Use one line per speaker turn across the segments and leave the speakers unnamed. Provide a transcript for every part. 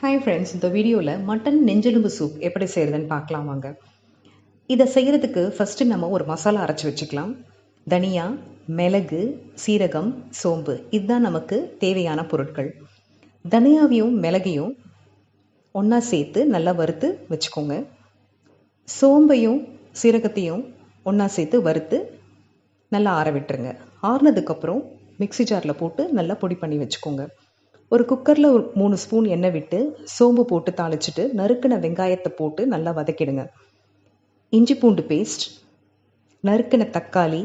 Hi friends, இந்த வீடியோவில் mutton நெஞ்செலும்பு soup எப்படி செய்கிறதுன்னு பார்க்கலாம் வாங்க. இதை செய்கிறதுக்கு ஃபஸ்ட்டு நம்ம ஒரு மசாலா அரைச்சி வச்சுக்கலாம். தனியா, மிளகு, சீரகம், சோம்பு இதுதான் நமக்கு தேவையான பொருட்கள். தனியாவையும் மிளகையும் ஒன்றா சேர்த்து நல்லா வறுத்து வச்சுக்கோங்க. சோம்பையும் சீரகத்தையும் ஒன்றா சேர்த்து வறுத்து நல்லா ஆற விட்டுருங்க. ஆறினதுக்கப்புறம் மிக்ஸி ஜாரில் போட்டு நல்லா பொடி பண்ணி வச்சுக்கோங்க. ஒரு குக்கரில் ஒரு 3 ஸ்பூன் எண்ணெய் விட்டு சோம்பு போட்டு தாளிச்சிட்டு நறுக்கின வெங்காயத்தை போட்டு நல்லா வதக்கிடுங்க. இஞ்சி பூண்டு பேஸ்ட், நறுக்கின தக்காளி,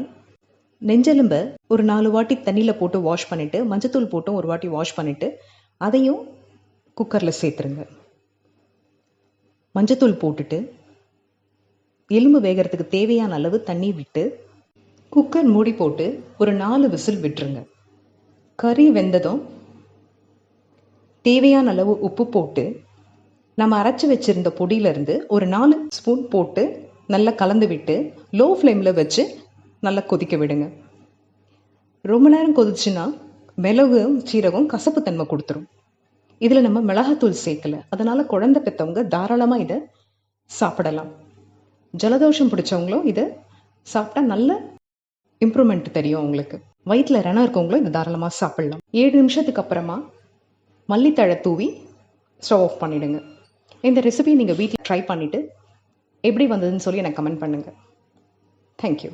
நெஞ்செலும்பை ஒரு 4 வாட்டி தண்ணியில் போட்டு வாஷ் பண்ணிவிட்டு மஞ்சத்தூள் போட்டும் ஒரு வாட்டி வாஷ் பண்ணிவிட்டு அதையும் குக்கரில் சேர்த்துருங்க. மஞ்சத்தூள் போட்டுட்டு எலும்பு வேகிறதுக்கு தேவையான அளவு தண்ணி விட்டு குக்கர் மூடி போட்டு ஒரு 4 விசில் விட்டுருங்க. கறி வெந்ததும் தேவையான அளவு உப்பு போட்டு நம்ம அரைச்சி வச்சுருந்த பொடியிலேருந்து ஒரு 4 ஸ்பூன் போட்டு நல்லா கலந்து விட்டு லோ ஃப்ளேமில் வச்சு நல்லா கொதிக்க விடுங்க. ரொம்ப நேரம் கொதிச்சுன்னா மிளகும் சீரகம் கசப்பு தன்மை கொடுத்துரும். இதில் நம்ம மிளகாத்தூள் சேர்க்கலை, அதனால் குழந்தை பெற்றவங்க தாராளமாக இதை சாப்பிடலாம். ஜலதோஷம் பிடிச்சவங்களும் இதை சாப்பிட்டா நல்ல இம்ப்ரூவ்மெண்ட் தெரியும். அவங்களுக்கு வயிற்றில் ரணம் இருக்கவங்களும் இதை தாராளமாக சாப்பிடலாம். 7 நிமிஷத்துக்கு அப்புறமா மல்லித்தழை தூவி ஸ்டவ் ஆஃப் பண்ணிவிடுங்க. இந்த ரெசிபி நீங்கள் வீட்டில் ட்ரை பண்ணிவிட்டு எப்படி வந்ததுன்னு சொல்லி எனக்கு கமெண்ட் பண்ணுங்கள். தேங்க்யூ.